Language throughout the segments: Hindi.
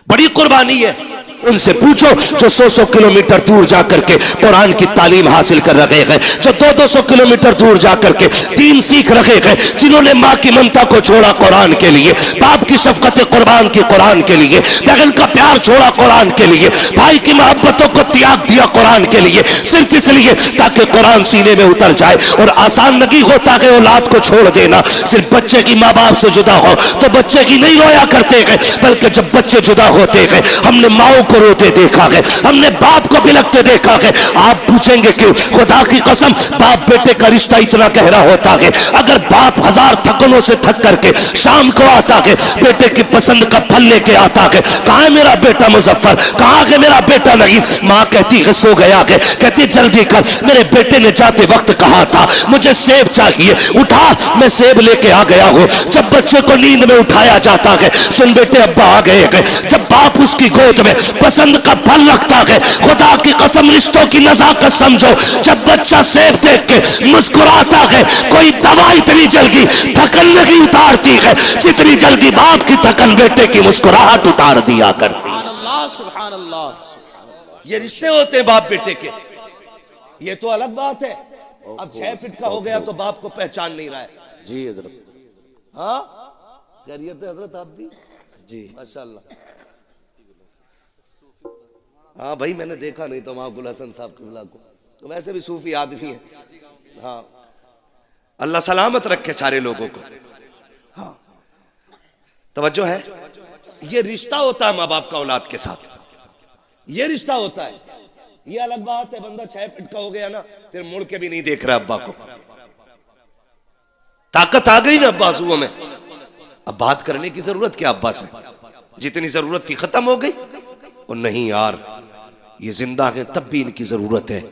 बड़ी कुर्बानी है। उनसे पूछो जो 100 किलोमीटर दूर जाकर के कुरान की तालीम हासिल कर रहे हैं, जो 200 किलोमीटर दूर जाकर के दीन सीख रहे हैं, जिन्होंने माँ की ममता को छोड़ा कुरान के लिए, बाप की शफकत कुर्बान की कुरान के लिए, बहन का प्यार छोड़ा कुरान के लिए, भाई की मोहब्बतों को त्याग दिया कुरान के लिए, सिर्फ इसलिए ताकि कुरान सीने में उतर जाए। और आसान नहीं होता है औलाद को छोड़ देना। सिर्फ बच्चे की माँ बाप से जुदा हो तो बच्चे की नहीं रोया करते हैं, बल्कि जब बच्चे जुदा होते हैं हमने माओ को रोते देखा है, हमने बाप को बिलखते देखा है। आप पूछेंगे क्यों? खुदा की कसम बाप बेटे का रिश्ता इतना गहरा होता है, अगर बाप 1000 थकनों से थक करके शाम को आता है, बेटे की पसंद का फल लेके आता है, कहाँ है मेरा बेटा मुजफ्फर, कहाँ है मेरा बेटा नहीं, माँ कहती है सो गया है, कहती जल्दी कर, मेरे बेटे ने जाते वक्त कहा था मुझे सेब चाहिए, उठा मैं सेब लेके आ गया हूँ। जब बच्चे को नींद में उठाया जाता है, सुन बेटे अब्बा आ गए हैं, जब बाप उसकी गोद में पसंद का फल रखता है, खुदा की कसम रिश्तों की नजाकत समझो। जब बच्चा सेब देख के मुस्कुराता है, कोई दवा इतनी जल्दी थकन नहीं उतारती है जितनी जल्दी बाप की थकन बेटे की मुस्कुराहट उतार दिया करती। सुभान अल्लाह। ये रिश्ते होते हैं बाप बेटे के। ये तो अलग बात है, अब 6 फीट का हो गया तो बाप को पहचान नहीं रहा है। जी हजरत। हाँ खैरियत है हजरत, आप भी जी माशाल्लाह। हाँ भाई मैंने देखा नहीं तो वहां गुल हसन साहब किबला को, तो वैसे भी सूफी आदमी है। हाँ अल्लाह सलामत रखे सारे लोगों को। हाँ तवज्जो है, ये रिश्ता होता है माँ बाप का औलाद के साथ, ये रिश्ता होता है। ये अलग बात है बंदा 6 फीट का हो गया ना, फिर मुड़ के भी नहीं देख रहा अब्बा को, ताकत आ गई ना अब्बा आंसुओं में, अब बात करने की जरूरत क्या अब्बा से, जितनी जरूरत थी खत्म हो गई। और नहीं यार ये जिंदा है तब भी इनकी जरूरत है,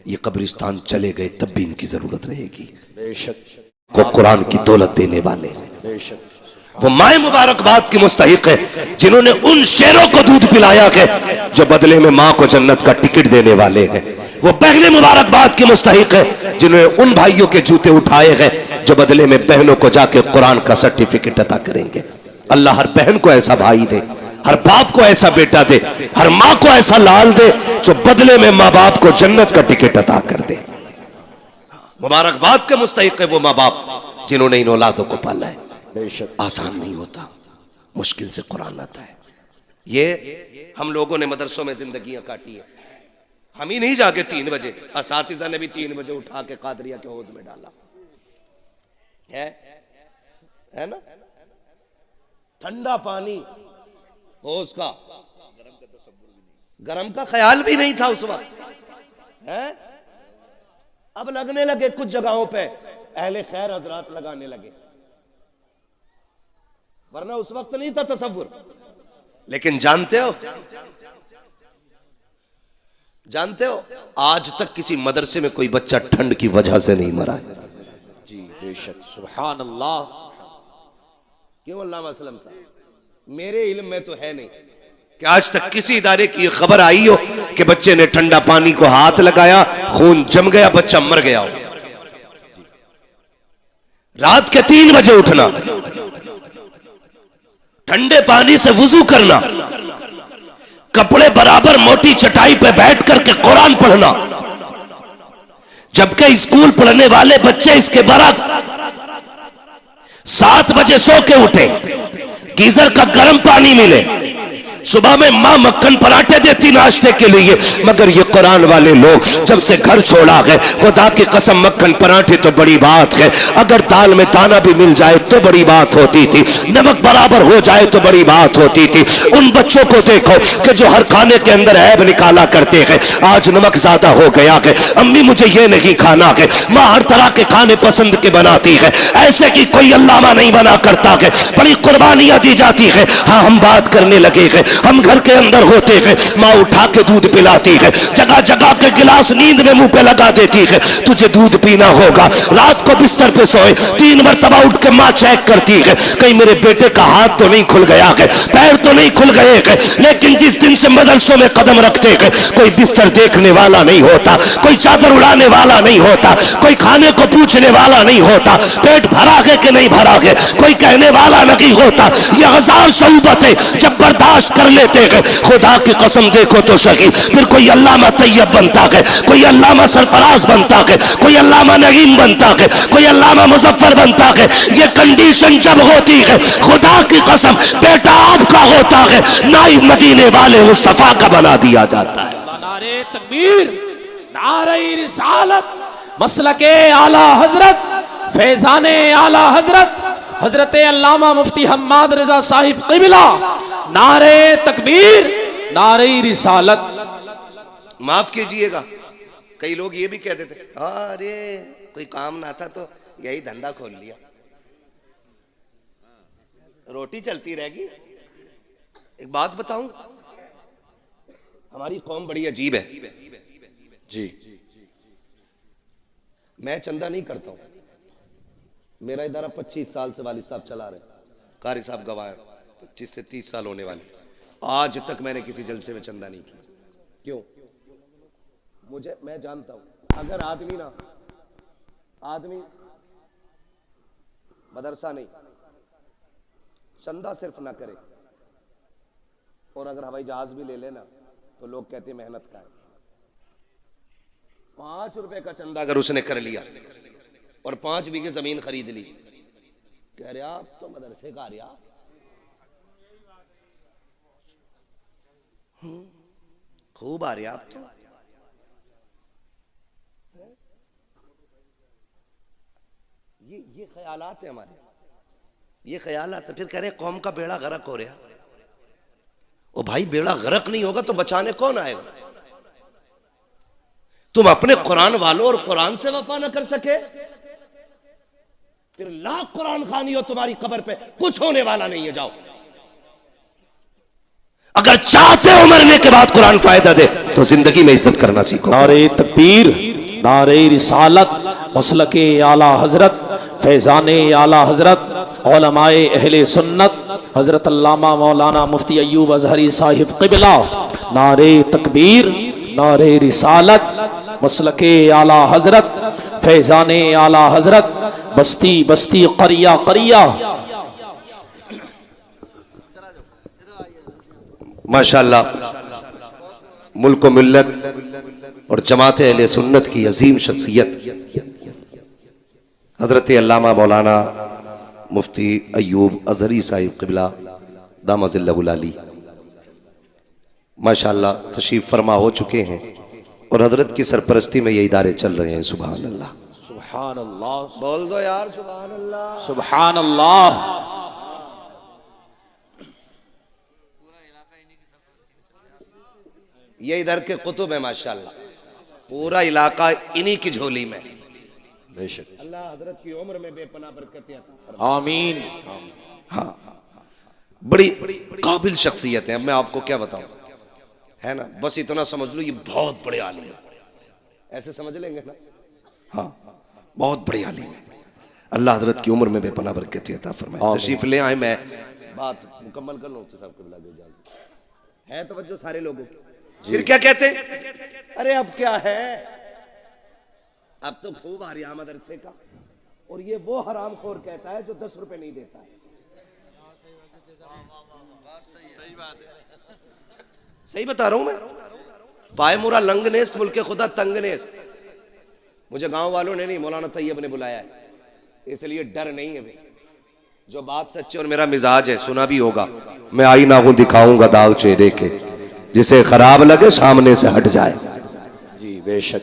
ये कब्रिस्तान चले गए तब भी इनकी जरूरत रहेगी। बेशक को कुरान की दौलत देने वाले, बेशक वो माए मुबारकबाद की मुस्तहिक है जिन्होंने उन शेरों को दूध पिलाया है जो बदले में माँ को जन्नत का टिकट देने वाले हैं। वो बहने मुबारकबाद की मुस्तहिक है जिन्होंने उन भाइयों के जूते उठाए हैं जो बदले में बहनों को जाके कुरान का सर्टिफिकेट अता करेंगे। अल्लाह हर बहन को ऐसा भाई दे, हर बाप को ऐसा बेटा दे, हर माँ को ऐसा लाल दे जो बदले में माँ बाप को जन्नत का टिकट अता कर दे। मुबारकबाद के मुस्तहिक है वो माँ बाप जिन्होंने इन औलादों को पाला है। बेशक आसान नहीं होता, मुश्किल से कुरान आता है। ये हम लोगों ने मदरसों में जिंदगियां काटी है, हम ही नहीं जाके 3 बजे, असातिज़ा ने भी 3 बजे उठा के कादरिया के हौज में डाला है ना। ठंडा पानी हौज का, गरम का ख्याल भी नहीं था उस वक्त है। अब लगने लगे कुछ जगहों पे, अहले खैर हजरात लगाने लगे, वरना उस वक्त नहीं था तसव्वुर। लेकिन जानते हो आज तक किसी मदरसे में कोई बच्चा ठंड की वजह से नहीं मरा। जी बेशक सुभान अल्लाह। क्यों अल्लामा असलम साहब, मेरे इल्म में तो है नहीं कि आज तक किसी इदारे की खबर आई हो कि बच्चे ने ठंडा पानी को हाथ लगाया, खून जम गया, बच्चा मर गया हो। रात के 3 बजे उठना, ठंडे पानी से वुजू करना, कपड़े बराबर मोटी चटाई पे बैठ करके कुरान पढ़ना, जबकि स्कूल पढ़ने वाले बच्चे इसके बरक्स 7 बजे सो के उठे, गीजर का गर्म पानी मिले, सुबह में माँ मक्खन पराठे देती नाश्ते के लिए, मगर ये कुरान वाले लोग जब से घर छोड़ा है, खुदा की कसम मक्खन पराठे तो बड़ी बात है, अगर दाल में दाना भी मिल जाए तो बड़ी बात होती थी, नमक बराबर हो जाए तो बड़ी बात होती थी। उन बच्चों को देखो कि जो हर खाने के अंदर ऐब निकाला करते हैं, आज नमक ज्यादा हो गया है, अम्मी मुझे ये नहीं खाना है, माँ हर तरह के खाने पसंद के बनाती है, ऐसे की कोई अल्लामा नहीं बना करता है, बड़ी कुर्बानियां दी जाती है। हाँ हम बात करने लगे हैं, हम घर के अंदर होते हैं, माँ उठा के दूध पिलाती है, जगह जगह के गिलास नींद में मुंह पे लगा देती है, तुझे दूध पीना होगा। रात को बिस्तर पे सोए 3 मरतबा उठ के माँ चेक करती है, कहीं मेरे बेटे का हाथ तो नहीं खुल गया है, पैर तो नहीं खुल गए हैं। लेकिन जिस दिन से मदरसों में कदम रखते हैं, कोई बिस्तर देखने वाला नहीं होता, कोई चादर उड़ाने वाला नहीं होता, कोई खाने को पूछने वाला नहीं होता, पेट भरा है कि नहीं भरा है कोई कहने वाला नहीं होता। ये 1000 सऊबतें जब बर्दाश्त कर लेते हैं। खुदा की कसम देखो तो सही, फिर कोई अल्लामा तैयब बनता है, कोई अल्लामा सरफराज बनता है, कोई अल्लामा नईम बनता है, कोई अल्लामा मुजफ्फर बनता है। ये कंडीशन जब होती है, खुदा की कसम बेटा आपका होता है, नाइब मदीने वाले मुस्तफा का बना दिया जाता है। नारे तकबीर, नारे रिसालत, मसलके आला हजरत, फैजाने आला हजरत हजरत अल्लामा मुफ्ती हम्माद रजा साहिब क़िबला। नारे तकबीर, नारे रिसालत। माफ कीजिएगा, कई लोग ये भी कहते थे अरे कोई काम ना था तो यही धंधा खोल लिया, रोटी चलती रहेगी। एक बात बताऊं, हमारी कौम बड़ी अजीब है जी। मैं चंदा नहीं करता हूं, मेरा इदारा 25 साल से वालिद साहब चला रहे, कारी साहब गवाह है, 25 से 30 साल होने वाले। आज तक मैंने किसी जलसे में चंदा नहीं किया। क्यों? मैं जानता हूं अगर आदमी मदरसा नहीं, चंदा सिर्फ ना करे और अगर हवाई जहाज भी ले लेना तो लोग कहते हैं मेहनत का है। 5 रुपए का चंदा अगर उसने कर लिया और 5 बीघे जमीन खरीद ली, कह रहे आप तो मदरसे का रिया, खूब आ रहे आप तो। ये ख्यालात है हमारे, ये ख्यालात है। फिर कह रहे कौम का बेड़ा गर्क हो रहा। ओ भाई, बेड़ा गर्क नहीं होगा तो बचाने कौन आएगा? तुम अपने कुरान वालों और कुरान से वफा न कर सके, फिर लाख कुरान खानी हो तुम्हारी कब्र पे कुछ होने वाला नहीं है। जाओ, अगर चाहते हो मरने के बाद कुरान फायदा दे तो जिंदगी में इज्जत करना सीखो। नारे तकबीर, नारे रिसालत, मसलके आला हजरत, फैजाने आला हजरत, उलमाए अहले सुन्नत हजरत अल्लामा मौलाना मुफ्ती अय्यूब अजहरी साहिब क़िबला। नारे तकबीर, नारे रिसालत, मसलके आला हजरत, फैजाने आला हजरत, बस्ती बस्ती करिया करिया। माशाअल्लाह, मुल्क मिल्लत और जमात अहले सुन्नत की अजीम शख्सियत हजरत अल्लामा मौलाना मुफ्ती अय्यूब अजहरी साहिब क़िबला दामजिल्लहुल अली माशाअल्लाह तशरीफ फरमा हो चुके हैं और हजरत की सरपरस्ती में ये इदारे चल रहे हैं। सुभान अल्लाह, सुभान अल्लाह, बोल दो यार सुभान अल्लाह, सुभान अल्लाह। ये इधर के कुतुब है माशाअल्लाह, पूरा इलाका इन्हीं की झोली में। बेशक, अल्लाह हजरत की उम्र में बेपनाह बरकत अता फरमाए। आमीन। हाँ, बड़ी काबिल शख्सियत है। अब मैं आपको क्या बताऊं, है ना, बस इतना समझ लो ये बहुत बड़े आलिम है, ऐसे समझ लेंगे ना। हाँ, बहुत बड़े आलिम है। अल्लाह हजरत की उम्र में बेपनाह बरकत अता फरमाए। तशरीफ ले आए, मैं बात मुकम्मल कर लूं तो साहब क़िबला की इजाज़त है। तवज्जो सारे लोगों की। फिर क्या कहते हैं, अरे अब क्या है, अब तो खूब आ रहा मदरसे का। और ये वो हरामखोर कहता है जो 10 रुपए नहीं देता है। सही बता रहा हूं मैं। पाए मुरा लंग नेस्त, मुल्के खुदा तंग नेस्त। मुझे गांव वालों ने नहीं, मौलाना तैयब ने बुलाया है, इसलिए डर नहीं है भाई। जो बात सच्ची और मेरा मिजाज है, सुना भी होगा। मैं आईना हूं दिखाऊंगा दाग चेहरे के, जिसे खराब लगे सामने से हट जाए। जी बेशक।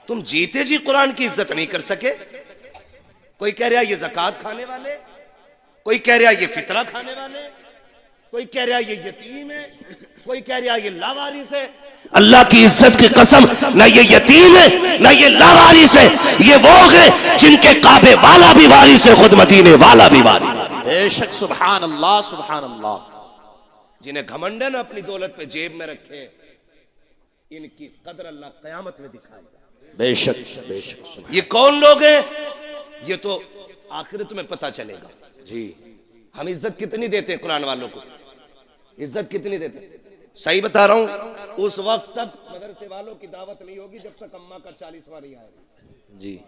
तुम जीते जी कुरान की इज्जत नहीं कर सके। कोई कह रहा ये ज़कात खाने वाले, कोई कह रहा ये फितरा खाने वाले, कोई कह रहा ये यतीम है, कोई कह रहा ये लावारिस है। अल्लाह की इज्जत की कसम, ना ये यतीम है ना ये लावारिस है। ये वो है जिनके काबे वाला भी वारिस है, खुद मदीने वाला भी वारिस है। बेशक, सुभान अल्लाह, सुभान अल्लाह। जिन्हें घमंडन अपनी दौलत पे जेब में रखे, इनकी कदर अल्लाह कयामत में दिखाएगा। बेशक बेशक। ये कौन लोग हैं, ये तो आखिरत में पता चलेगा। जी, हम इज्जत कितनी देते हैं कुरान वालों को, इज्जत कितनी देते हैं। सही बता रहा हूं, उस वक्त तक मदरसे वालों की दावत नहीं होगी जब तक अम्मा का 40वां नहीं आएगा। जी,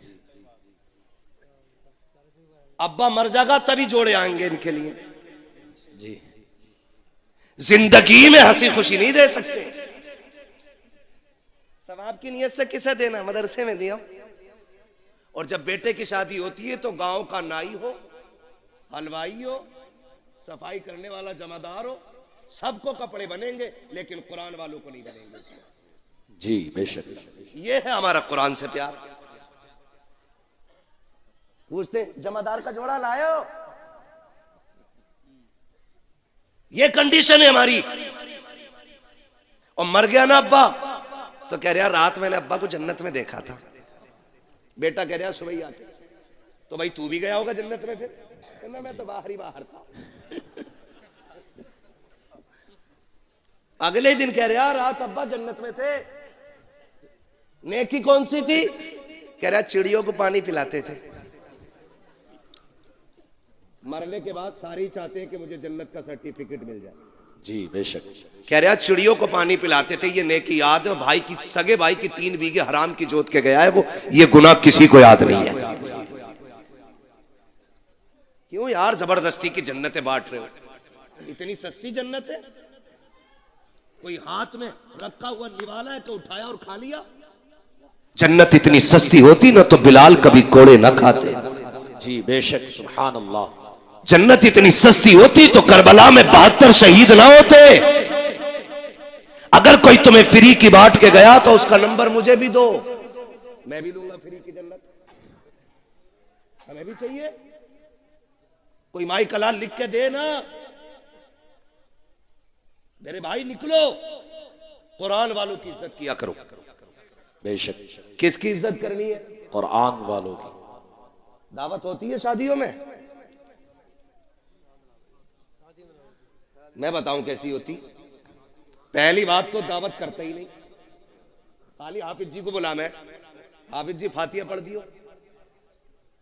अब्बा मर जाएगा तभी जोड़े आएंगे इनके लिए। जी, जिंदगी में हंसी खुशी नहीं दे सकते। सवाब की नियत से किसे देना, मदरसे में दिया। और जब बेटे की शादी होती है तो गांव का नाई हो, हलवाई हो, सफाई करने वाला जमादार हो, सबको कपड़े बनेंगे, लेकिन कुरान वालों को नहीं बनेंगे। जी बेशक, ये है हमारा कुरान से प्यार। पूछते जमादार का जोड़ा लायो, ये कंडीशन है हमारी। और मर गया ना अब्बा तो कह रहा रात मैंने अब्बा को जन्नत में देखा था। बेटा कह रहा सुबह ही आके, तो भाई तू भी गया होगा जन्नत में? फिर कहना मैं तो बाहर ही बाहर था। अगले दिन कह रहा रात अब्बा जन्नत में थे। नेकी कौन सी थी? कह रहा चिड़ियों को पानी पिलाते थे। मरने के बाद सारे चाहते हैं कि मुझे जन्नत का सर्टिफिकेट मिल जाए। जी बेशक। कह रहा चिड़ियों को पानी पिलाते थे, ये नेकी याद है। भाई की सगे भाई की 3 बीघे हराम की जोत के गया है वो, ये गुनाह किसी को याद नहीं है। क्यों यार जबरदस्ती की जन्नतें बांट रहे हो? इतनी सस्ती जन्नत है? कोई हाथ में रखा हुआ निवाला है तो उठाया और खा लिया? जन्नत इतनी सस्ती होती ना तो बिलाल कभी कोड़े ना खाते। जी बेशक, सुभान अल्लाह। जन्नत इतनी सस्ती होती तो करबला में 72 शहीद ना होते। अगर कोई तुम्हें फ्री की बांट के गया तो उसका नंबर मुझे भी दो, मैं भी लूंगा फ्री की जन्नत। हमें भी चाहिए। कोई माई कलाल लिख के दे ना, मेरे भाई निकलो, कुरान वालों की इज्जत किया करो। बेशक। किसकी इज्जत करनी है? कुरान वालों की। दावत होती है शादियों में? मैं बताऊं कैसी होती? पहली बात तो दावत करता ही नहीं, खाली हाफिज जी को बुला, मैं हाफिज जी फातिहा पढ़ दियो।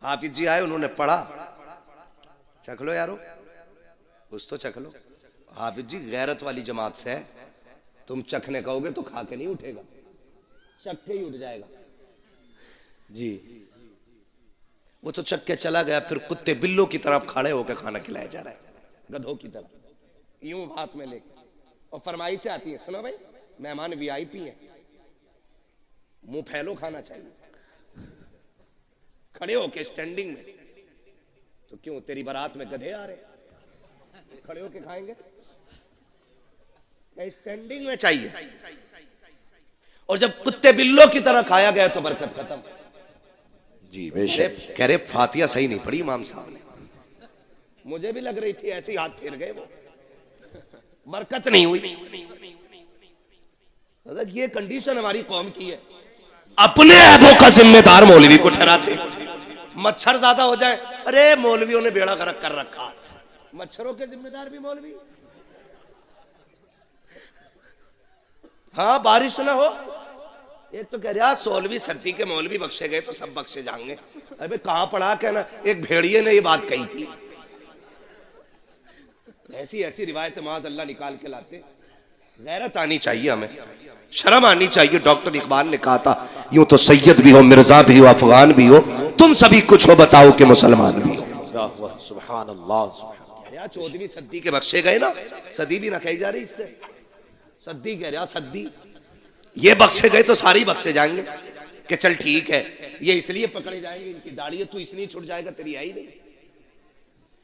हाफिज जी आए, उन्होंने पढ़ा, चख लो यारो, कुछ तो चख लो। हाफिज जी गैरत वाली जमात से है, तुम चखने कहोगे तो खा के नहीं उठेगा, चख के ही उठ जाएगा। जी। वो तो चख के चला गया, फिर कुत्ते बिल्लों की तरफ खड़े होकर खाना खिलाया जा रहा है, गधों की तरफ, यूं हाथ में लेकर। और फरमाइशें आती है, सुनो भाई मेहमान वीआईपी हैं, मुंह फैलो खाना चाहिए, खड़े होके स्टैंडिंग में। तो क्यों तेरी बारात में गधे आ रहे, खड़े होके खाएंगे? स्टैंडिंग में चाहिए। और जब कुत्ते बिल्लों की तरह खाया गया तो बरकत खत्म। जी बेशक। कह रहे फातिहा सही नहीं पढ़ी इमाम साहब ने। मुझे भी लग रही थी, ऐसे ही हाथ फेर गए वो, बरकत नहीं हुई। ये कंडीशन हमारी कौम की है। अपने ऐबों का जिम्मेदार मौलवी को ठहराते। मच्छर ज्यादा हो जाए, अरे मौलवियों ने बेड़ा गर्क कर रखा, मच्छरों के जिम्मेदार भी मौलवी। हाँ बारिश ना हो, एक तो कह रहा 16वीं सदी के मौलवी बख्शे गए तो सब बख्शे जाएंगे। अरे कहां पढ़ा, कहना एक भेड़िए ने ये बात कही थी। ऐसी ऐसी रिवायत माज़ अल्लाह निकाल के लाते। गैरत आनी चाहिए, हमें शर्म आनी चाहिए। डॉक्टर इकबाल ने कहा था, यूं तो सैयद भी हो, मिर्जा भी हो, अफगान भी हो, तुम सभी कुछ हो, बताओ कि मुसलमान भी हो। सुभान अल्लाह। 14वीं सदी के बख्शे गए ना, सदी भी ना कही जा रही इससे, सदी कह रहा, सदी। ये बख्शे गए तो सारे ही बख्शे जाएंगे कि चल ठीक है, ये इसलिए पकड़े जाएंगे इनकी दाढ़ी है, तू इसलिए छुट जाएगा, तेरी है ही नहीं।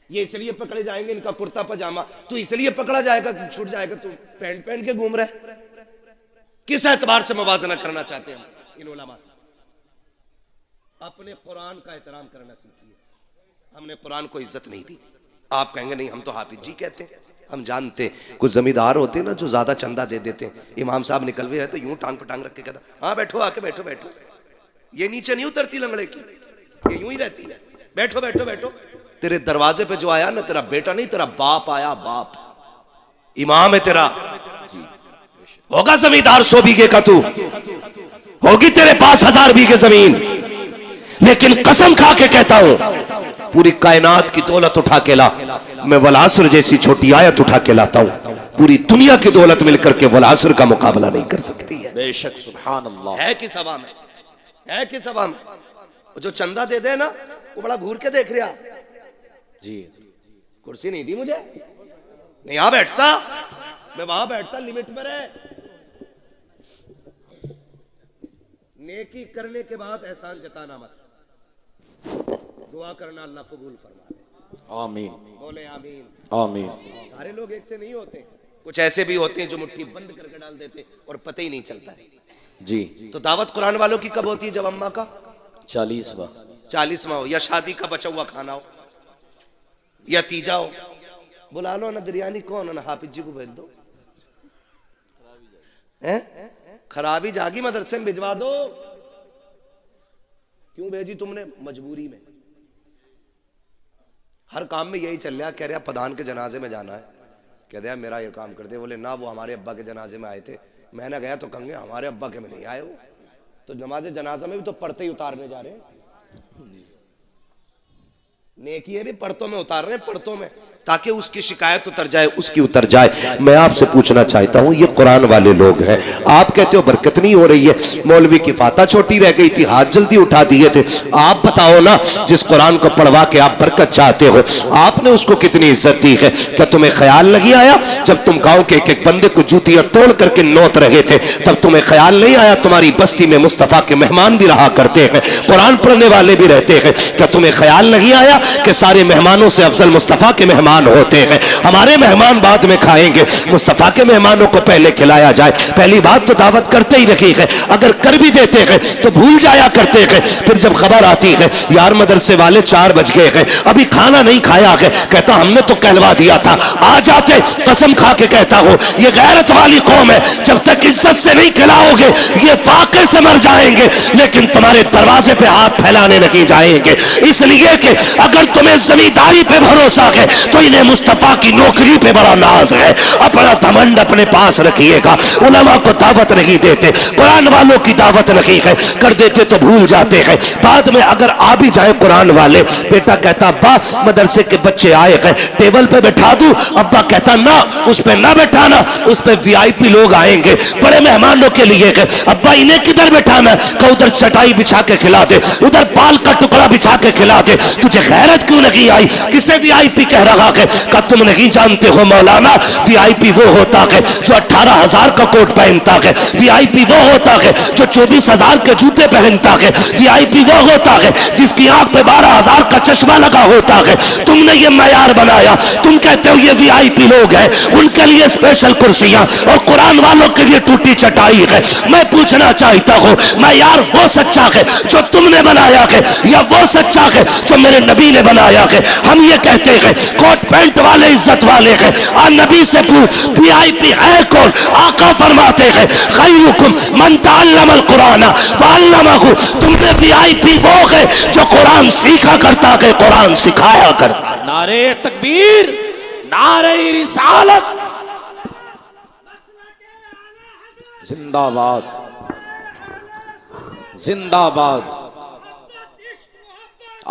ये इसलिए पकड़े जाएंगे इनका कुर्ता पजामा, तू इसलिए पकड़ा जाएगा, छूट जाएगा, तू पैंट पहन के घूम रहे। किस एतबार से मुवाजना करना चाहते हैं इन उलमा से? अपने कुरान का एहतराम करना सीखिए। हमने कुरान को इज्जत नहीं दी। आप कहेंगे नहीं हम तो हाफिज जी कहते हैं, हम जानते। कुछ जमींदार होते हैं ना जो ज्यादा चंदा दे देते हैं, इमाम साहब निकल गए तो यूं टांग पटांग रख के कहता, हाँ बैठो, आके बैठो बैठो। ये नीचे नहीं उतरती लंगड़े की, ये यूं ही रहती है, बैठो बैठो बैठो। तेरे दरवाजे पे जो आया ना, तेरा बेटा नहीं, तेरा बाप आया, बाप इमाम है तेरा। होगा जमींदार 100 बीघे का, तू होगी तेरे पास 1000 बीघे जमीन, लेकिन कसम खा के कहता हूं पूरी कायनात की दौलत उठा के ला, मैं वलासर जैसी छोटी आयत उठा के लाता हूं, पूरी दुनिया की दौलत मिलकर के वलासर का मुकाबला नहीं कर सकती है। बेशक, सुभान अल्लाह। है कि सभा में, है कि सभा में जो चंदा दे दे ना, वो बड़ा घूर के देख रहा। जी। कुर्सी नहीं दी मुझे, नहीं यहां बैठता, मैं वहां बैठता, लिमिट में रहे। नेकी करने के बाद एहसान जताना मत, दुआ करना अल्लाह कबूल फरमाए। आमीन, बोले आमीन, आमीन। सारे लोग एक से नहीं होते, कुछ ऐसे भी होते हैं जो मुट्ठी बंद करके डाल देते और पता ही नहीं चलता है। जी। तो दावत कुरान वालों की कब होती है? जब अम्मा का 40वां हो, या शादी का बचा हुआ खाना हो, या तीजा हो। बुला लो ना, बिरयानी कौन है ना, हाफिज जी को भेज दो। खराबी जागी, मदरसे में भिजवा दो। क्यों भेजी तुमने? मजबूरी में। हर काम में यही चल रहा। कह रहा प्रधान के जनाजे में जाना है, कह दिया मेरा ये काम कर दे। बोले ना, वो हमारे अब्बा के जनाजे में आए थे। मैंने गया तो कहेंगे हमारे अब्बा के में नहीं आए वो, तो नमाज जनाजा में भी तो पढ़ते ही उतारने जा रहे हैं। नेकी है भी पढ़तों में उतार रहे हैं, पढ़तों में, ताकि उसकी शिकायत उतर जाए, उसकी उतर जाए। मैं आपसे पूछना चाहता हूं, ये कुरान वाले लोग हैं, आप कहते हो बरकत नहीं हो रही है, मौलवी की फाता छोटी रह गई थी, हाथ जल्दी उठा दिए थे। आप बताओ ना, जिस कुरान को पढ़वा के आप बरकत चाहते हो, आपने उसको कितनी इज्जत दी है? क्या तुम्हें ख्याल नहीं आया जब तुम गांव के एक एक बंदे को जूतियां तोड़ करके नोत रहे थे, तब तुम्हें ख्याल नहीं आया तुम्हारी बस्ती में मुस्तफा के मेहमान भी रहा करते हैं, कुरान पढ़ने वाले भी रहते हैं? क्या तुम्हें ख्याल नहीं आया कि सारे मेहमानों से अफजल मुस्तफा के मेहमान होते हैं? हमारे मेहमान बाद में खाएंगे, मुस्तफा के मेहमानों को पहले खिलाया जाए। पहली बात तो दावत करते ही रखी है, अगर कर भी देते हैं तो भूल जाया करते हैं। फिर जब खबर आती है यार मदरसे वाले 4 बज गए हैं, अभी खाना नहीं खाया है, कहता हमने तो कहलवा दिया था, आ जाते। कसम खा के कहता हूं, ये गैरत वाली कौम है, जब तक इज्जत से नहीं खिलाओगे ये फाके से मर जाएंगे, लेकिन तुम्हारे दरवाजे पे हाथ फैलाने नहीं जाएंगे। इसलिए कि अगर तुम्हें जमींदारी पे भरोसा है तो इन्हें मुस्तफा की नौकरी पे बड़ा नाज है। अपना घमंड अपने पास रखिएगा। उलमा को दावत नहीं देते, कुरान वालों की दावत नहीं है, कर देते तो भूल जाते हैं। बाद में अगर आ भी जाए कुरान वाले, बेटा कहता अब्बा मदरसे के बच्चे आए हैं, टेबल पे बैठा दूं? अब्बा कहता ना, उस पे ना बैठाना, उस पे वीआईपी लोग आएंगे, बड़े मेहमानों के लिए। अब्बा इन्हें किधर बैठाना? कहा उधर चटाई बिछा के खिला दे, उधर पाल का टुकड़ा बिछा के खिला दे। तुझे गैरत क्यों नहीं आई? किसे वीआईपी कह रहा है? का तुम नहीं जानते हो मौलाना, वीआईपी वो होता है जो 18,000 का कोट पहनता है, वीआईपी वो होता है जो 24,000 के जूते पहनता है, वीआईपी वो होता है जिसकी आंख पे 12,000 का चश्मा लगा होता है। तुमने ये मयार बनाया, तुम कहते हो ये वीआईपी लोग हैं, उनके लिए स्पेशल कुर्सियां और कुरान वालों के लिए टूटी चटाई है। मैं पूछना चाहता हूं, मयार वो सच्चा है जो तुमने बनाया है, या वो सच्चा है जो मेरे नबी ने बनाया है? हम ये कहते हैं कोट पैंट वाले इज्जत वाले हैं, और नबी से पूछ वीआईपी है कौन? आका फरमाते हैं खैरुकुम मन तअल्लमल कुरान व अल्लमहु। तुमने वीआईपी वो है जो कुरान सीखा करता है, कुरान सिखाया करता। नारे तकबीर, नारे रिसालत, जिंदाबाद, जिंदाबाद।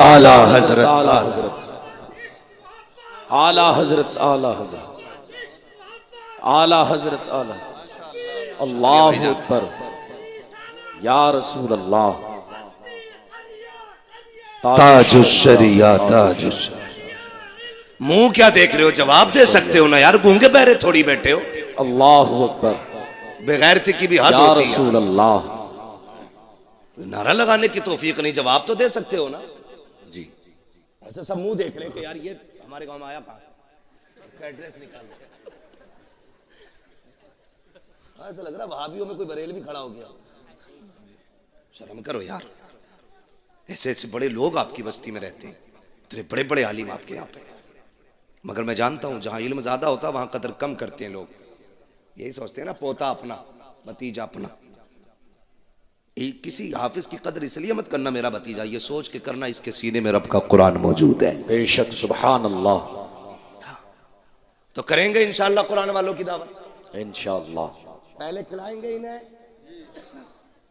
आला हजरत, आला हजरत, आला हजरत, आला हजरत, आला हजरत, आला। अल्लाह अकबर, या रसूल अल्लाह। ताजुश शरिया, ताजुश। मुंह क्या देख रहे हो? जवाब दे सकते हो ना यार, गूंगे बहरे थोड़ी बैठे हो। अल्लाह अकबर, बेगैरती की भी हद या होती है। रसूल अल्लाह। नारा लगाने की तौफीक नहीं, जवाब तो दे सकते हो ना जी। ऐसे सब मुंह देख रहे हैं कि यार ये हमारे गांव में आया कहां से, इसका एड्रेस निकाल लो। ऐसा लग रहा है वहाबियों में कोई बरेल भी खड़ा हो गया। शर्म करो यार, ऐसे ऐसे बड़े लोग आपकी बस्ती में रहते हैं, इतने बड़े बड़े आलिम आपके यहाँ पे, मगर मैं जानता हूं जहां इल्म ज्यादा होता है वहां कदर कम करते हैं लोग। यही सोचते हैं ना, पोता अपना भतीजा अपना। किसी हाफिज की कदर इसलिए मत करना मेरा भतीजा, ये सोच के करना इसके सीने में रब का कुरान मौजूद है। बेशक, सुभान अल्लाह। तो करेंगे इंशाअल्लाह कुरान वालों की दावत, इंशाअल्लाह। पहले खिलाएंगे इन्हें।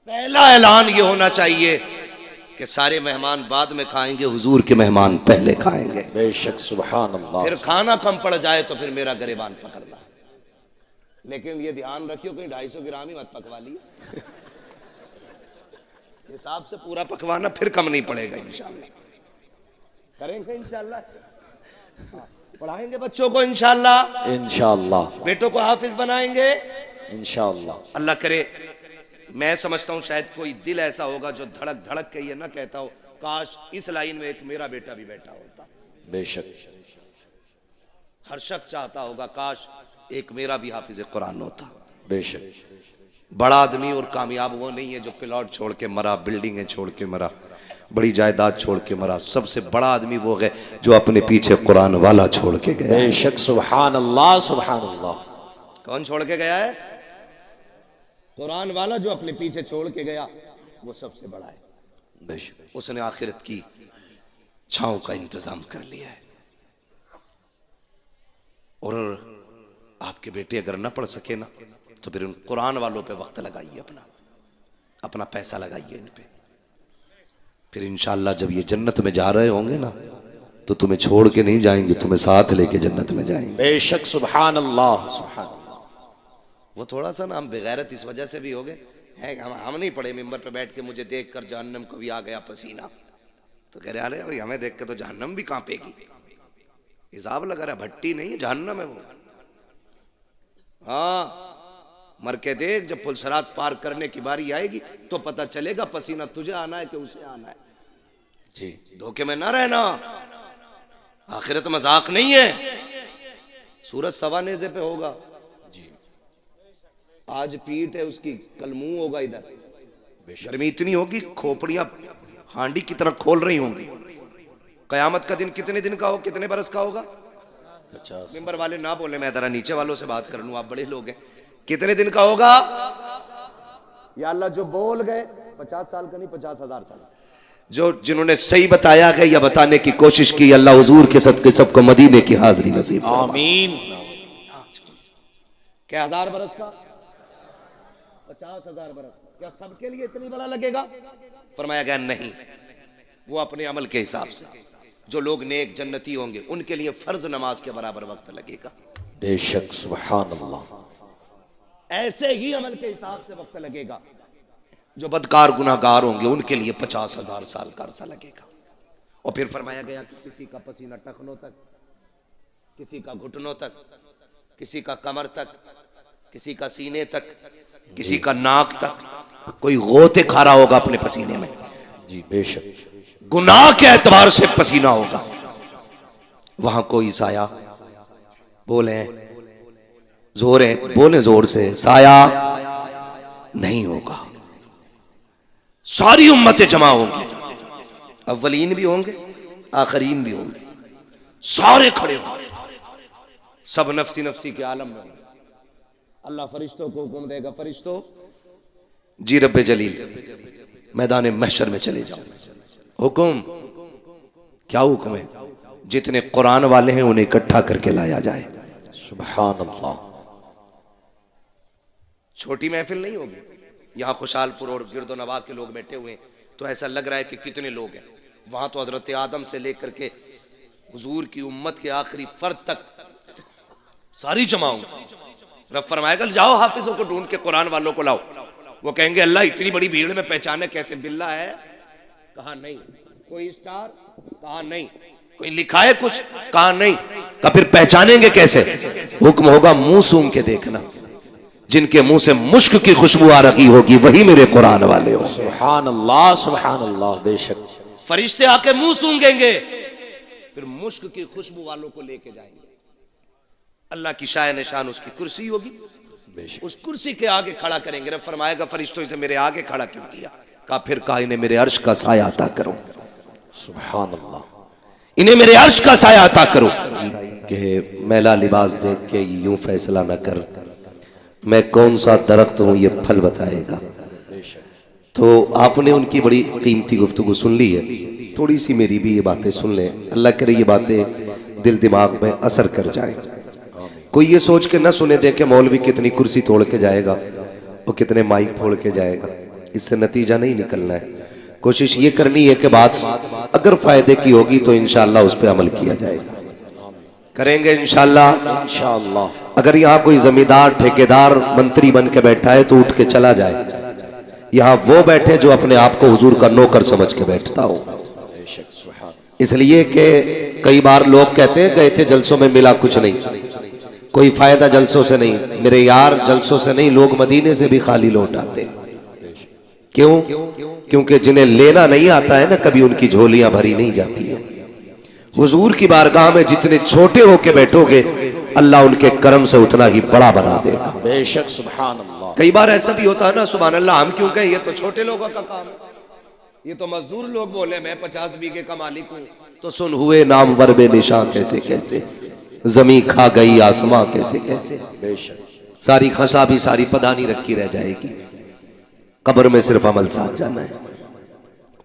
पहला ऐलान ये होना चाहिए कि सारे मेहमान बाद में खाएंगे, हुजूर के मेहमान पहले खाएंगे। बेशक, सुभान अल्लाह। फिर खाना कम पड़ जाए तो फिर मेरा गिरेबान पकड़ना, लेकिन ये ध्यान रखियो कहीं 250 ग्राम ही मत पकवा लिया। हिसाब से पूरा पकवाना, फिर कम नहीं पड़ेगा इंशाअल्लाह। करेंगे इंशाअल्लाह। पढ़ाएंगे बच्चों को इंशाअल्लाह, इंशाअल्लाह, बेटों को हाफिज बनाएंगे इंशाअल्लाह। अल्लाह करे। मैं समझता हूँ शायद कोई दिल ऐसा होगा जो धड़क धड़क के ये ना कहता हो काश इस लाइन में एक मेरा बेटा भी बैठा होता। बेशक हर शख्स चाहता होगा काश एक मेरा भी हाफिज कुरान होता। बेशक। बड़ा आदमी और कामयाब वो नहीं है जो प्लॉट छोड़ के मरा, बिल्डिंगें छोड़ के मरा, बड़ी जायदाद छोड़ के मरा। सबसे बड़ा आदमी वो है जो अपने पीछे कुरान वाला छोड़ के गया। बेशक, सुभान अल्लाह, सुभान अल्लाह। कौन छोड़ के गया है? कुरान वाला जो अपने पीछे छोड़ के गया, वो सबसे बड़ा है। बेशक। उसने आखिरत की छांव का इंतजाम कर लिया है। और आपके बेटे अगर ना पढ़ सके ना, तो फिर उन कुरान वालों पे वक्त लगाइए, अपना पैसा लगाइए इन पे। फिर इंशाअल्लाह जब ये जन्नत में जा रहे होंगे ना, तो तुम्हें छोड़ के नहीं जाएंगे, तुम्हें साथ लेके जन्नत में जाएंगे। बेशक, सुभान अल्लाह, सुभान अल्लाह। वो थोड़ा सा ना हम बेगैरत इस वजह से भी हो गए हैं, हम नहीं पढ़े। मिंबर पे बैठ के मुझे देख कर जहन्नम को भी आ गया पसीना, तो कह रहे अरे भाई हमें देख के तो जहन्नम भी कांपेगी। हिसाब लगा रहा, भट्टी नहीं है, जहन्नम है वो। हाँ, मर के देख, जब पुलसरात पार करने की बारी आएगी तो पता चलेगा पसीना तुझे आना है कि उसे आना है। जी, धोखे में ना रहना, आखिरत मजाक नहीं है। सूरज सवा नेज़े पे होगा जी। आज पीठ है उसकी, कल मुंह होगा इधर। गर्मी इतनी होगी खोपड़ियां हांडी की तरह खोल रही होंगी। कयामत का दिन कितने दिन का हो, कितने बरस का होगा? 50। मेंबर वाले ना बोले, मैं जरा नीचे वालों से बात कर लूं, आप बड़े लोग हैं। कितने दिन का होगा? या अल्लाह जो बोल गए 50 साल का नहीं, 50,000 साल। जो जिन्होंने सही बताया है या बताने की कोशिश की, अल्लाह हुजूर के सदके सबको मदीने की हाजिरी नसीब फरमाए। आमीन। क्या 1000 बरस का? 50,000 बरस। क्या सबके लिए इतनी बड़ा लगेगा? फरमाया गया नहीं, वो अपने अमल के हिसाब से। जो लोग नेक जन्नती होंगे उनके लिए फर्ज नमाज के बराबर वक्त लगेगा। बेशक, सुभान अल्लाह। ऐसे ही अमल के हिसाब से वक्त लगेगा। जो बदकार गुनाहगार होंगे उनके लिए 50,000 साल का अरसा लगेगा। और फिर फरमाया गया कि किसी का पसीना टखनों तक, किसी का घुटनों तक, किसी का कमर तक, किसी का सीने तक, किसी का नाक तक, कोई गोते खा रहा होगा अपने पसीने में। जी, बेशक। गुनाह के एतबार से पसीना होगा। वहां कोई साया, बोले जोर है, बोले जोर से, साया नहीं होगा। सारी उम्मतें जमा होंगी, अव्वलीन भी होंगे, आखरीन भी होंगे, सारे खड़े होंगे, सब नफसी नफसी के आलम में होंगे। अल्लाह फरिश्तों को हुक्म देगा, फरिश्तों जी रब्बे जलील मैदान महशर में चले जाओ। हुक्म क्या हुक्म है? जितने कुरान वाले हैं उन्हें इकट्ठा करके लाया जाए। सुभान अल्लाह। छोटी महफिल नहीं होगी। यहाँ खुशालपुर और गिरदो नवा के लोग बैठे हुए हैं तो ऐसा लग रहा है कि कितने लोग हैं। वहां तो हजरत आदम से लेकर के हुजूर की उम्मत के आखिरी फर्द तक सारी जमा होंगी। रब फरमाएगा जाओ हाफिजों को ढूंढ के कुरान वालों को लाओ। वो कहेंगे अल्लाह इतनी बड़ी भीड़ में पहचाने कैसे? बिल्ला है? कहा नहीं। कोई स्टार? कहा नहीं। कोई लिखा है कुछ? कहा नहीं। तो फिर पहचानेंगे कैसे? हुक्म होगा मुंह सूंघ के देखना। जिनके मुंह से मुश्क की खुशबू आ रही होगी वही मेरे कुरान वाले हो। सुभान अल्लाह, सुभान अल्लाह। बेशक। फरिश्ते आके मुंह सूंघेंगे, फिर मुश्क की खुशबू वालों को लेके जाएंगे। अल्लाह की शाय निशान उसकी कुर्सी होगी, उस कुर्सी के आगे खड़ा करेंगे। रब फरमाएगा फरिश्तों से मेरे आगे खड़ा क्यों किया? कहा फिर कहा इन्हें मेरे अर्श का साया अता करो। सुभान अल्लाह। इन्हें मेरे अर्श का साया अता करो। कि मैला लिबास देख के यूं फैसला न कर, मैं कौन सा दरख्त हूं ये फल बताएगा। तो आपने उनकी बड़ी कीमती गुफ्तगू सुन ली है, थोड़ी सी मेरी भी ये बातें सुन लें। अल्लाह करे ये बातें दिल दिमाग में असर कर जाए। कोई ये सोच के ना सुने देखे मौलवी कितनी कुर्सी तोड़ के जाएगा और कितने माइक फोड़ के जाएगा, इससे नतीजा नहीं निकलना है। कोशिश ये करनी है कि बात अगर फायदे की होगी तो इंशाअल्लाह उस पर अमल किया जाएगा। करेंगे इंशाअल्लाह। इंशाअल्लाह। अगर यहाँ कोई जमींदार ठेकेदार मंत्री बन के बैठा है तो उठ के चला जाए। यहाँ वो बैठे जो अपने आप को हुजूर का नौकर समझ के बैठता हो। इसलिए कि कई बार लोग कहते हैं गए थे जलसों में मिला कुछ नहीं, कोई फायदा जलसों से नहीं। मेरे यार जलसों से नहीं, लोग मदीने से भी खाली लौट आते। क्यों? क्योंकि जिन्हें लेना नहीं आता है ना, कभी उनकी झोलियां भरी नहीं जाती है। हुजूर की बारगाह में जितने छोटे होके बैठोगे, अल्लाह उनके करम से उतना ही बड़ा बना देगा। बेशक सुभान अल्लाह। कई बार ऐसा भी होता है ना, सुभान अल्लाह हम क्यों कहें, ये तो छोटे लोगों का काम है, ये तो मजदूर लोग बोले मैं 50 बीघे का मालिक हूं। तो सुन हुए नाम वर बेनिशां कैसे कैसे, जमी खा गई आसमां कैसे कैसे। बेशक सारी खसा भी सारी पदानी रखी रह जाएगी, कब्र में सिर्फ अमल साथ जाना है।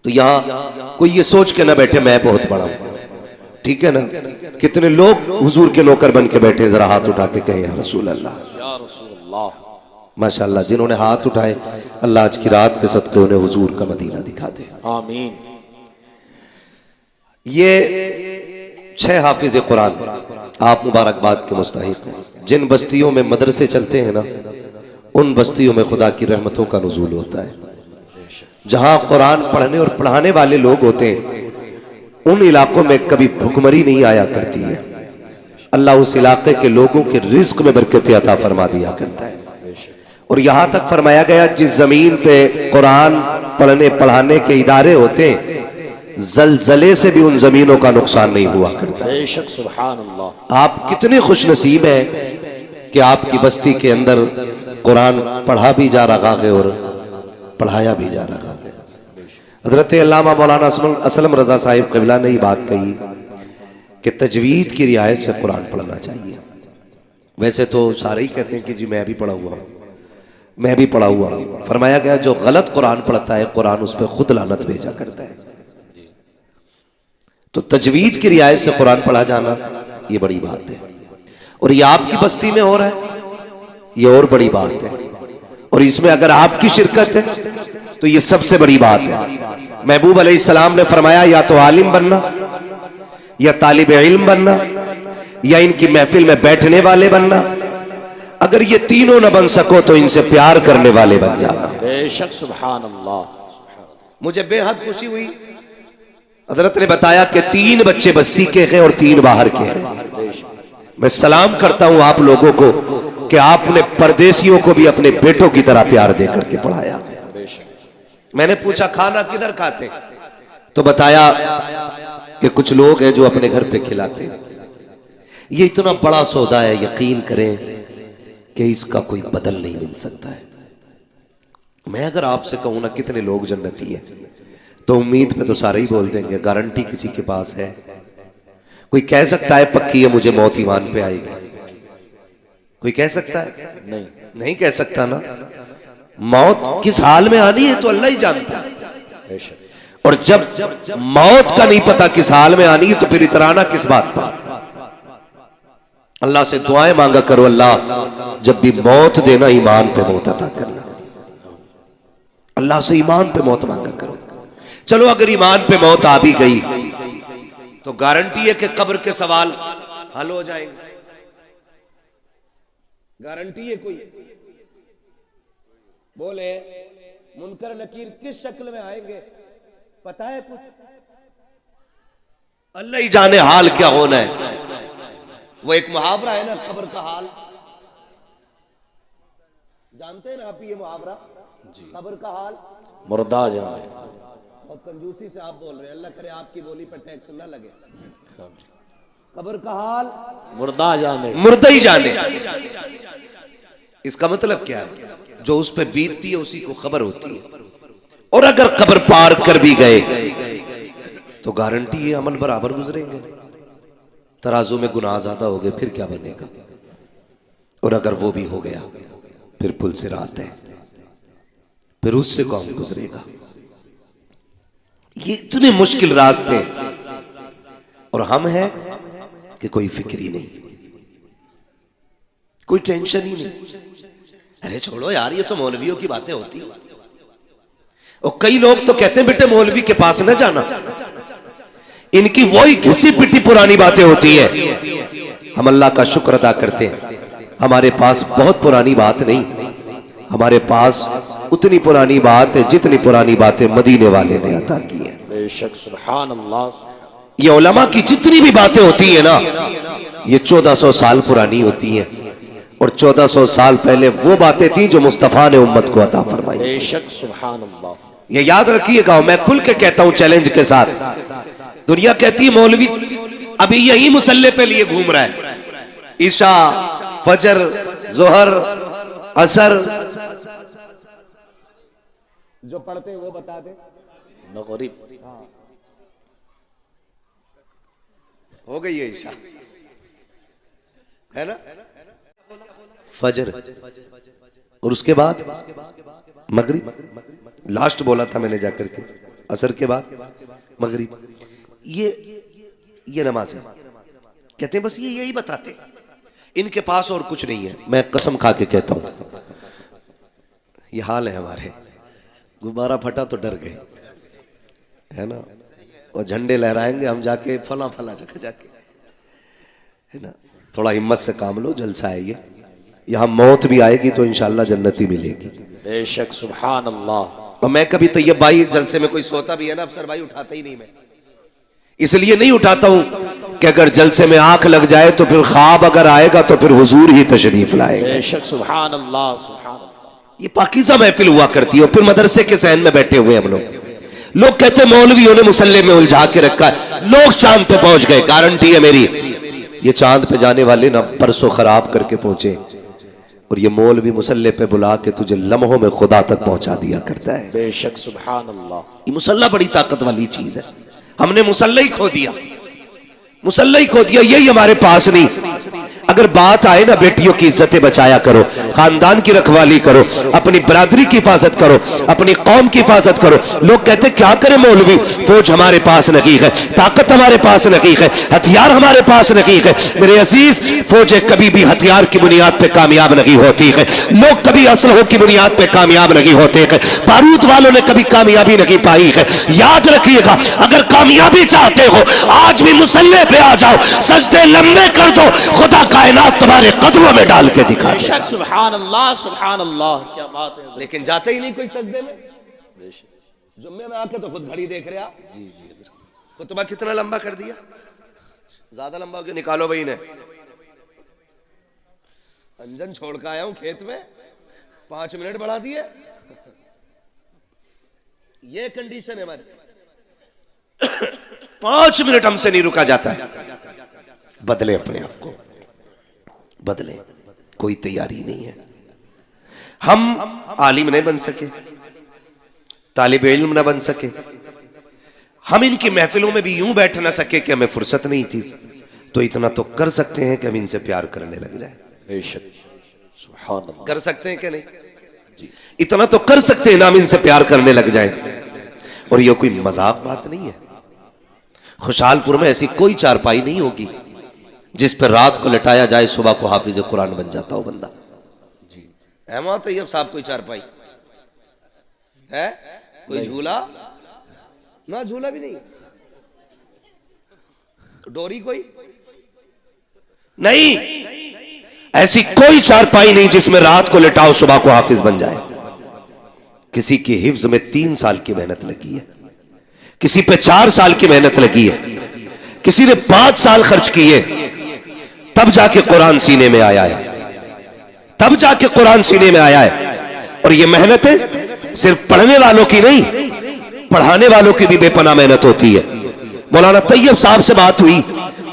तो यहाँ कोई ये सोच के ना बैठे मैं बहुत बड़ा हूं, ठीक है ना। कितने लोग हुजूर के नौकर बन के बैठे, जरा हाथ उठा के कहे या रसूल अल्लाह, या रसूल अल्लाह। माशाअल्लाह जिन्होंने हाथ उठाए, अल्लाह आज की रात के सदके उन्हें हुजूर का मदीना दिखा दे, आमीन। ये 6 हाफिज कुरान आप मुबारकबाद के मुस्तहिक हैं। जिन बस्तियों में मदरसे चलते हैं ना, उन बस्तियों में खुदा की रहमतों का नुज़ूल होता है। जहां कुरान पढ़ने और पढ़ाने वाले लोग होते हैं, उन इलाकों में कभी भुखमरी नहीं आया करती है। अल्लाह उस इलाके के लोगों के रिज्क में बरकत अता फरमा दिया करता है। और यहां तक फरमाया गया, जिस जमीन पे कुरान पढ़ने पढ़ाने के इदारे होते हैं, जलजले से भी उन जमीनों का नुकसान नहीं हुआ करता। बेशक सुभान अल्लाह। आप कितने खुशनसीब हैं कि आपकी बस्ती के अंदर कुरान पढ़ा भी जा रहा है और पढ़ाया भी जा रहा है। हजरत अल्लामा मौलाना असलम रजा साहिब क़िबला ने ही बात कही कि तजवीद की रियायत से कुरान पढ़ना चाहिए। वैसे तो सारे ही कहते हैं कि जी मैं भी पढ़ा हुआ हूँ, मैं भी पढ़ा हुआ हूँ। फरमाया गया जो गलत कुरान पढ़ता है, कुरान उस पर खुद लानत भेजा करता है। तो तजवीद की रियायत से कुरान पढ़ा जाना ये बड़ी बात है, और ये आपकी बस्ती में हो रहा है, ये और बड़ी बात है। और इसमें अगर आपकी शिरकत है तो ये सबसे बड़ी बात है। महबूब अलैहिस्सलाम ने फरमाया, या तो आलिम बनना, या तालिब इल्म बनना, या इनकी महफिल में बैठने वाले बनना। अगर ये तीनों न बन सको तो इनसे प्यार करने वाले बन जाना। बेशक सुभान अल्लाह। मुझे बेहद खुशी हुई, हजरत ने बताया कि 3 बच्चे बस्ती के हैं और 3 बाहर के हैं। मैं सलाम करता हूं आप लोगों को कि आपने परदेशियों को भी अपने बेटों की तरह प्यार दे करके पढ़ाया। मैंने पूछा खाना किधर खाते, तो बताया कि कुछ लोग हैं जो अपने घर पे खिलाते। ये इतना बड़ा सौदा है, यकीन करें कि इसका कोई बदल नहीं मिल सकता है। मैं अगर आपसे कहूं ना कितने लोग जन्नती है, तो उम्मीद पे तो सारे ही बोल देंगे, गारंटी किसी के पास है? कोई कह सकता है पक्की है मुझे मौत ईमान पे आएगी? कोई कह सकता है? नहीं, नहीं कह सकता ना। मौत किस हाल में आनी है तो अल्लाह ही जानता है। और जब मौत का नहीं पता किस हाल में आनी है, तो फिर इतराना किस बात पर? अल्लाह से दुआएं मांगा करो, अल्लाह जब भी मौत देना ईमान पे मौत अता करना। अल्लाह से ईमान पे मौत मांगा करो। चलो अगर ईमान पे मौत आ भी गई तो गारंटी है कि कब्र के सवाल हल हो जाएंगे। गारंटी है कोई? बोले मुनकर नकीर किस शक्ल में आएंगे, पता है कुछ? अल्लाह ही जाने हाल क्या होना है। वो एक मुहावरा है ना, कब्र का हाल, जानते हैं ना आप ये मुहावरा? कब्र का हाल मुर्दा जाने। बहुत कंजूसी से आप बोल रहे हैं, अल्लाह करे आपकी बोली पर टैक्स ना लगे। कब्र का हाल मुर्दा जाने, मुर्दा ही जाने। इसका मतलब क्या है? जो उस पर बीतती है उसी को खबर होती है। और अगर कब्र पार कर भी गए तो गारंटी है अमल बराबर गुजरेंगे। तराजू में गुनाह ज्यादा हो गए फिर क्या बनेगा? और अगर वो भी हो गया फिर पुल से रात है, फिर उससे कौन गुजरेगा? ये इतने मुश्किल रास्ते, और हम हैं कि कोई फिक्र ही नहीं, कोई टेंशन ही नहीं। अरे छोड़ो यार, ये तो मौलवियों की बातें होती हैं। और कई लोग तो कहते हैं बेटे मौलवी के पास न जाना, इनकी वही घिसी पिटी पुरानी बातें होती है। हम अल्लाह का शुक्र अदा करते हैं, हमारे पास बहुत पुरानी बात नहीं, हमारे पास उतनी पुरानी बात है जितनी पुरानी बातें मदीने वाले ने अता की है। बेशक सुभान अल्लाह। ये उलमा की जितनी भी बातें होती है ना, ये 1400 साल पुरानी होती हैं, और 1400 साल पहले वो बातें थी जो मुस्तफ़ा ने उम्मत को अता फरमाई। बेशक सुभान अल्लाह। ये याद रखिएगा, मैं खुल के कहता हूं चैलेंज के साथ। दुनिया कहती है मौलवी अभी यही मुसल्ले पे लिए घूम रहा है, ईशा, फजर, जोहर, असर जो पढ़ते हैं वो बता दे। मगरिब हो गई है ईशा, है ना, फजर, और उसके बाद मगरिब, लास्ट बोला था मैंने जाकर के, असर के बाद मगरिब। ये नमाज है। कहते हैं बस ये यही बताते हैं, इनके पास और कुछ नहीं है। मैं कसम खा के कहता हूं, ये हाल है हमारे। गुब्बारा फटा तो डर गए, है ना, और झंडे लहराएंगे हम जाके फला फला जगह जाके, है ना। थोड़ा हिम्मत से काम लो, जलसा है ये, यहाँ मौत भी आएगी तो इंशाल्लाह जन्नती मिलेगी। बेशक सुभान अल्लाह। और मैं कभी तैयब भाई जलसे में कोई सोता भी है ना, अफसर भाई उठाता ही नहीं, मैं इसलिए नहीं उठाता हूं कि अगर जलसे में आंख लग जाए तो फिर ख्वाब अगर आएगा तो फिर हुजूर ही तशरीफ लाएगा। बेशक सुभान अल्लाह सुभान अल्लाह। ये पाकीज़ा महफिल हुआ करती है। और फिर मदरसे के सहन में बैठे हुए हम लोग कहते मौलवियों ने मुसल्ले में उलझा के रखा है, लोग चांद पे पहुंच गए। गारंटी है मेरी, ये चांद पे जाने वाले ना परसों खराब करके पहुंचे, और ये मौलवी मुसल्ले पे बुला के तुझे लम्हों में खुदा तक पहुंचा दिया करता है। बेशक सुभान अल्लाह। ये मुसल्ला बड़ी ताकत वाली चीज है। हमने मुसल्ला ही खो दिया, मुसल्ला ही खो दिया, यही हमारे पास नहीं। अगर बात आए ना, बेटियों की इज्जतें बचाया करो, खानदान की रखवाली करो, अपनी बरादरी की हिफाजत करो, अपनी कौम की हिफाजत करो। लोग कहते क्या करें मौलवी, फौज हमारे पास नहीं है, ताकत हमारे पास नहीं है, हथियार हमारे पास नहीं है। मेरे अजीज, फौजें कभी भी हथियार की बुनियाद पे कामयाब नहीं होती है, लोग कभी असलहों की बुनियाद पे कामयाब नहीं होते हैं, बारूद वालों ने कभी कामयाबी नहीं पाई है। याद रखिएगा, अगर कामयाबी चाहते हो आज भी मुसल्ले पे आ जाओ, सजदे लंबे कर दो, खुदा कायनात तुम्हारे कदमों में डाल के दिखा दे। सुभान अल्लाह सुभान अल्लाह, क्या बात है। लेकिन जाते ही नहीं कोई सजदे में। जुम्मे में आके तो खुद घड़ी देख रहे आप। जी जी, खुतबा कितना लंबा कर दिया, ज्यादा लंबा हो गया, निकालो भाई ने। अंजन छोड़ के आया हूं खेत में, 5 मिनट बढ़ा दिए। ये कंडीशन है हमारी, 5 मिनट हमसे नहीं रुका जाता है। बदले अपने आप को, बदले, कोई तैयारी नहीं है। हम आलिम नहीं बन सके, तालिब इल्म न बन सके, हम इनकी महफिलों में भी यूं बैठ ना सके कि हमें फुर्सत नहीं थी, तो इतना तो कर सकते हैं कि हम इनसे प्यार करने लग जाए। बेशक सुभान अल्लाह। कर सकते हैं कि नहीं जी, इतना तो कर सकते हैं ना, हम इनसे प्यार करने लग जाए। और ये कोई मजाक बात नहीं है। खुशहालपुर में ऐसी कोई चारपाई नहीं होगी जिस पर रात को लटाया जाए, सुबह को हाफिज कुरान बन जाता हो बंदा जी। अहमद तैयब साहब कोई चारपाई है, कोई झूला ना, झूला भी नहीं, डोरी कोई नहीं, ऐसी कोई चारपाई नहीं जिसमें रात को लटाओ सुबह को हाफिज बन जाए। किसी की हिफ्ज में 3 साल की मेहनत लगी है, किसी पे 4 साल की मेहनत लगी है, किसी ने 5 साल खर्च किए, तब जाके कुरान सीने में आया है, तब जाके कुरान सीने में आया है। और ये मेहनत है सिर्फ पढ़ने वालों की नहीं, पढ़ाने वालों की भी बेपनाह मेहनत होती है। मौलाना तैयब साहब से बात हुई,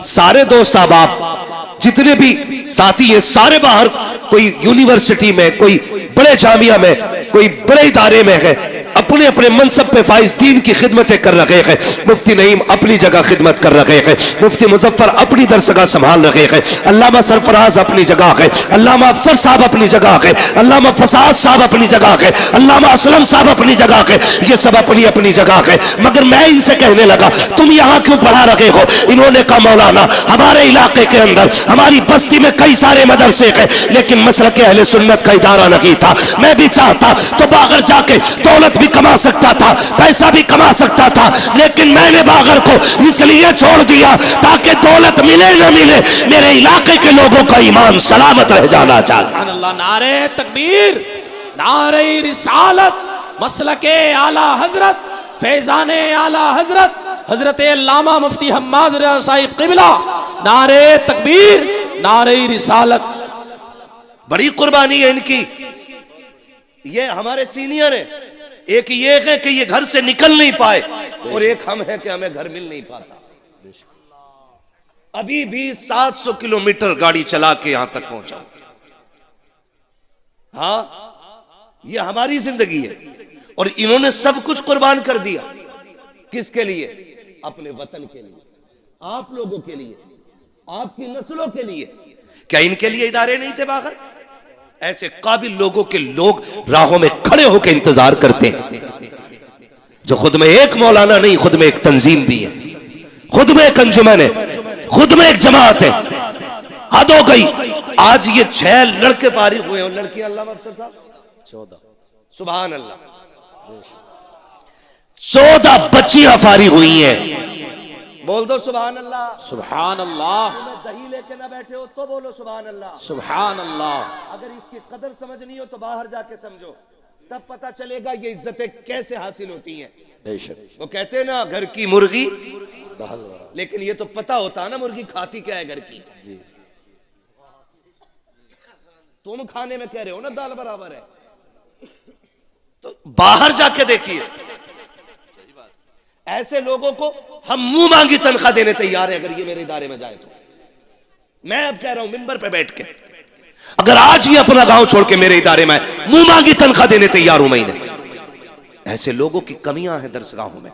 सारे दोस्त अहबाब जितने भी साथी हैं सारे बाहर, कोई यूनिवर्सिटी में, कोई बड़े जामिया में, कोई बड़े इदारे में है, अपने अपने मनसब पे फाइज दीन की खिदमतें कर रहे हैं। मुफ्ती नईम अपनी जगह खिदमत कर रहे हैं, मुफ्ती मुजफ्फर अपनी दरसगाह संभाल रहे हैं, अल्लामा सरफराज अपनी जगह है, अल्लामा अफसर साहब अपनी जगह है, अल्लामा फसाद साहब अपनी जगह है, अल्लामा असलम साहब अपनी जगह है, ये सब अपनी अपनी जगह है। मगर मैं इनसे कहने लगा तुम यहाँ क्यों पढ़ा रहे हो? इन्होंने कहा मौलाना हमारे इलाके के अंदर हमारी बस्ती में कई सारे मदरसे हैं, लेकिन मसलक अहले सुन्नत का इदारा नहीं था। मैं भी चाहता तो बागर जाके दौलत भी कमा सकता था, पैसा भी कमा सकता था, लेकिन मैंने बागर को इसलिए छोड़ दिया ताकि दौलत मिले न मिले, मेरे इलाके के लोगों का ईमान सलामत रह जाना चाहिए। अल्लाह, नारे तकबीर, नारे रिसालत, मसलके आला हजरत, फैजाने आला हजरत हजरत अल्लामा मुफ्ती हम्माद रज़ा साहिब क़िबला, नारे तकबीर, नारे रिसालत। बड़ी कुर्बानी है इनकी। ये हमारे सीनियर है, एक ये है कि ये घर से निकल नहीं पाए, और एक हम है कि हमें घर मिल नहीं पाता। अभी भी 700 किलोमीटर गाड़ी चला के यहां तक पहुंचा। हाँ, ये हमारी जिंदगी है, और इन्होंने सब कुछ कुर्बान कर दिया। किसके लिए? अपने वतन के लिए, आप लोगों के लिए, आपकी नस्लों के लिए। क्या इनके लिए इदारे नहीं थे बाहर? ऐसे काबिल लोगों के लोग राहों में खड़े होकर इंतजार करते हैं, जो खुद में एक मौलाना नहीं, खुद में एक तंजीम भी है, खुद में एक अंजुमन है, खुद में एक जमात है। हद हो गई। आज ये 6 लड़के फारिग हुए, और लड़की अल्लामा अफसर साहब 14। सुभान अल्लाह, 14 बच्चियां फारिग हुई हैं। बोल दो सुभान अल्लाह। सुभान अल्लाह। दही लेके ना बैठे हो तो बोलो सुभान अल्लाह। सुभान अल्लाह। अगर इसकी कदर समझनी हो तो बाहर जाके समझो, तब पता चलेगा ये इज्जतें कैसे हासिल होती हैं। बेशक। वो कहते हैं ना, घर की मुर्गी, लेकिन ये तो पता होता है ना मुर्गी खाती क्या है घर की। तुम खाने में कह रहे हो ना दाल बराबर है, तो बाहर जाके देखिए। ऐसे लोगों को हम मुंह मांगी तनख्वाह देने तैयार है, अगर ये मेरे इदारे में जाए तो। मैं अब कह रहा हूं मिंबर पे बैठ के, अगर आज ये अपना गांव छोड़ के मेरे इदारे में मुंह मांगी तनख्वाह देने तैयार हूं महीने। ऐसे लोगों की कमियां हैं दरसगाहों में।